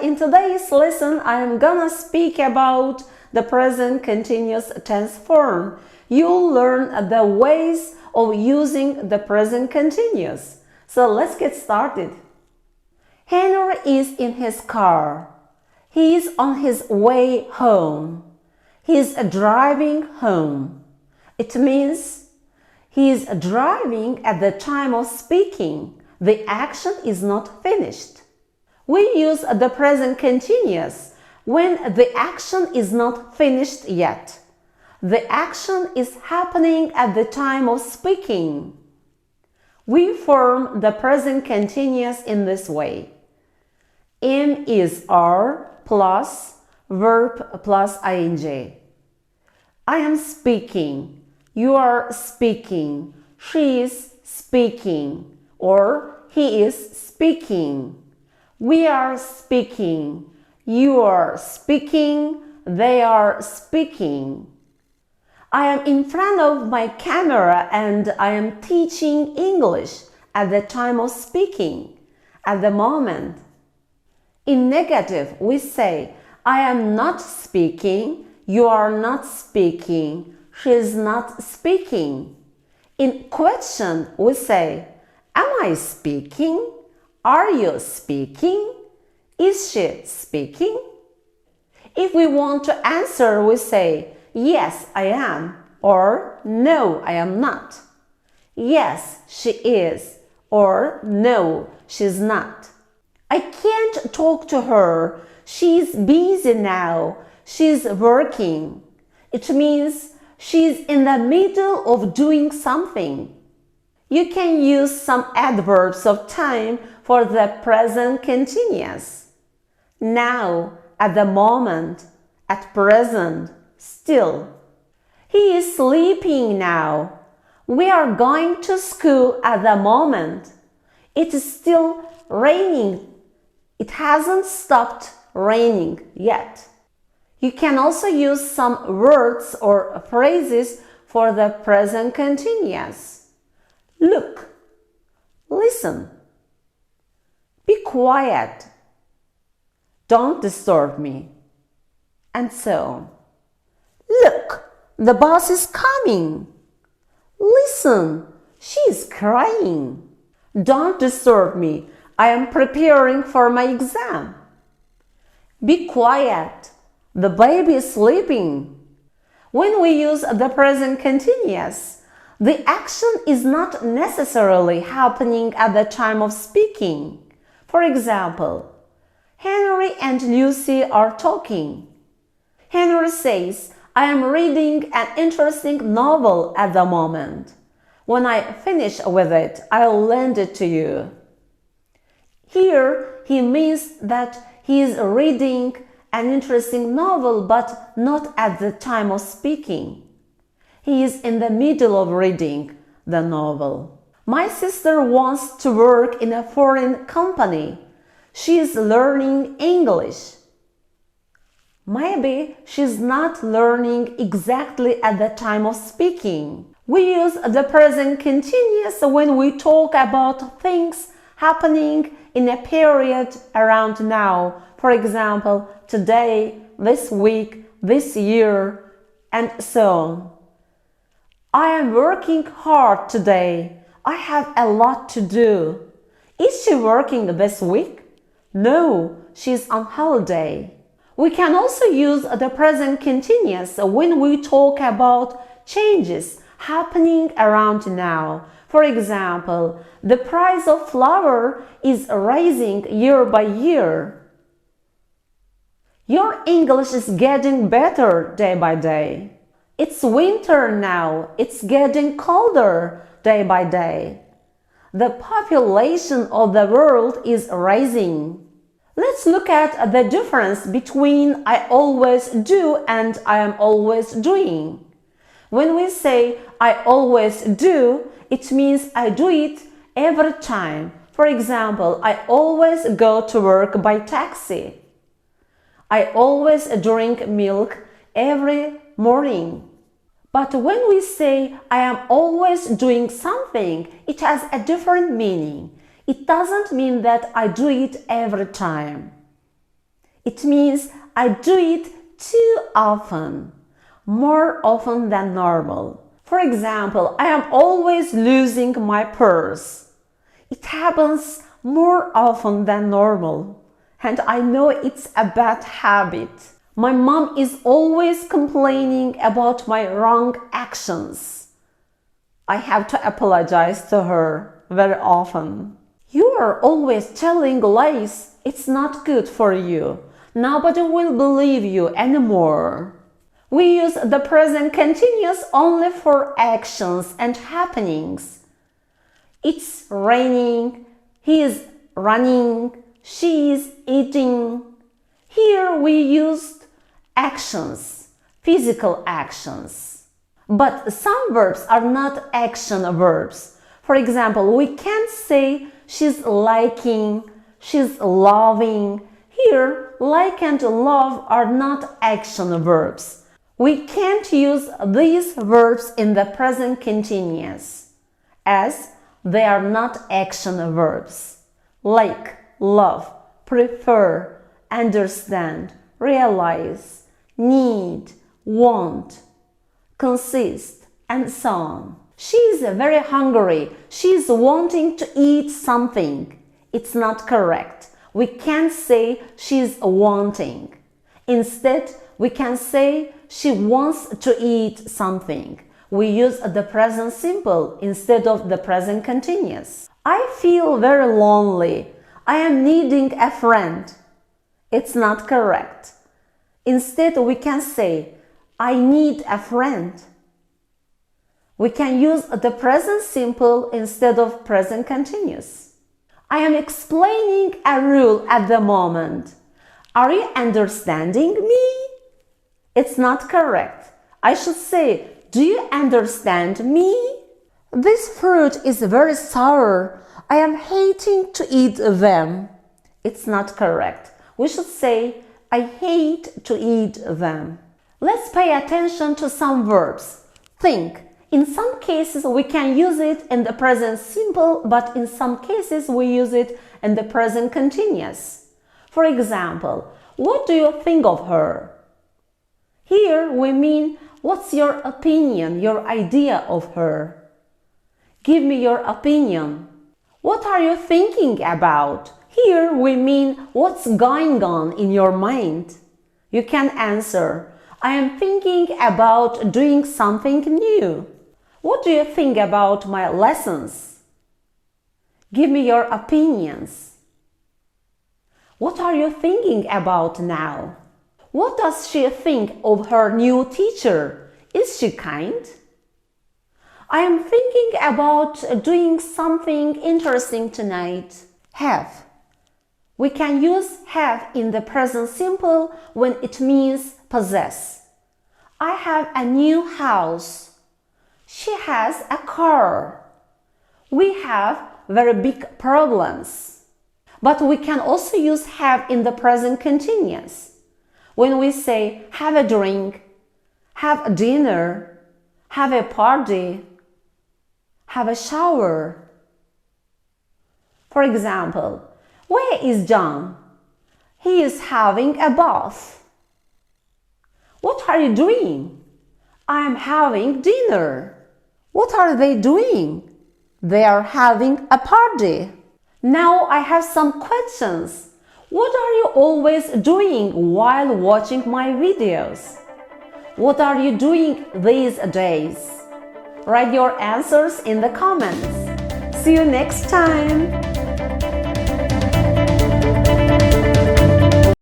in today's lesson, I'm gonna speak about the present continuous tense form. You'll learn the ways of using the present continuous. So let's get started. Henry is in his car. He is on his way home. He is driving home. It means he is driving at the time of speaking. The action is not finished. We use the present continuous when the action is not finished yet. The action is happening at the time of speaking. We form the present continuous in this way. Am is are plus verb plus ing. I am speaking. You are speaking. She is speaking. Or he is speaking. We are speaking. You are speaking. They are speaking. I am in front of my camera and I am teaching English at the time of speaking, at the moment. In negative, we say, I am not speaking, you are not speaking, she is not speaking. In question, we say, am I speaking? Are you speaking? Is she speaking? If we want to answer, we say, yes, I am, or no, I am not. Yes, she is, or no, she's not. I can't talk to her. She's busy now. She's working. It means she's in the middle of doing something. You can use some adverbs of time for the present continuous. Now, at the moment, at present, still. He is sleeping now. We are going to school at the moment. It is still raining. It hasn't stopped raining yet. You can also use some words or phrases for the present continuous. Look, listen, be quiet, don't disturb me, and so on. Look, the bus is coming. Listen, she is crying. Don't disturb me, I am preparing for my exam. Be quiet, the baby is sleeping. When we use the present continuous, the action is not necessarily happening at the time of speaking. For example, Henry and Lucy are talking. Henry says, I am reading an interesting novel at the moment. When I finish with it, I'll lend it to you. Here, he means that he is reading an interesting novel, but not at the time of speaking. He is in the middle of reading the novel. My sister wants to work in a foreign company. She is learning English. Maybe she's not learning exactly at the time of speaking. We use the present continuous when we talk about things happening in a period around now. For example, today, this week, this year, and so on. I am working hard today. I have a lot to do. Is she working this week? No, she's on holiday. We can also use the present continuous when we talk about changes happening around now. For example, the price of flour is rising year by year. Your English is getting better day by day. It's winter now. It's getting colder day by day. The population of the world is rising. Let's look at the difference between I always do and I am always doing. When we say I always do, it means I do it every time. For example, I always go to work by taxi. I always drink milk every morning. But when we say I am always doing something, it has a different meaning. It doesn't mean that I do it every time. It means I do it too often, more often than normal. For example, I am always losing my purse. It happens more often than normal, and I know it's a bad habit. My mom is always complaining about my wrong actions. I have to apologize to her very often. You are always telling lies. It's not good for you. Nobody will believe you anymore. We use the present continuous only for actions and happenings. It's raining, he is running, she is eating. Here we used actions, physical actions. But some verbs are not action verbs. For example, we can't say she's liking, she's loving. Here, like and love are not action verbs. We can't use these verbs in the present continuous, as they are not action verbs. Like, love, prefer, understand, realize, need, want, consist, and so on. She is very hungry. She is wanting to eat something. It's not correct. We can't say she's wanting. Instead, we can say she wants to eat something. We use the present simple instead of the present continuous. I feel very lonely. I am needing a friend. It's not correct. Instead, we can say, I need a friend. We can use the present simple instead of present continuous. I am explaining a rule at the moment. Are you understanding me? It's not correct. I should say, do you understand me? This fruit is very sour. I am hating to eat them. It's not correct. We should say, I hate to eat them. Let's pay attention to some verbs. Think. In some cases, we can use it in the present simple, but in some cases, we use it in the present continuous. For example, what do you think of her? Here we mean, what's your opinion, your idea of her? Give me your opinion. What are you thinking about? Here we mean, what's going on in your mind? You can answer, I am thinking about doing something new. What do you think about my lessons? Give me your opinions. What are you thinking about now? What does she think of her new teacher? Is she kind? I am thinking about doing something interesting tonight. Have. We can use have in the present simple when it means possess. I have a new house. She has a car. We have very big problems. But we can also use have in the present continuous. When we say have a drink, have a dinner, have a party, have a shower. For example, where is John? He is having a bath. What are you doing? I am having dinner. What are they doing? They are having a party. Now I have some questions. What are you always doing while watching my videos? What are you doing these days? Write your answers in the comments. See you next time!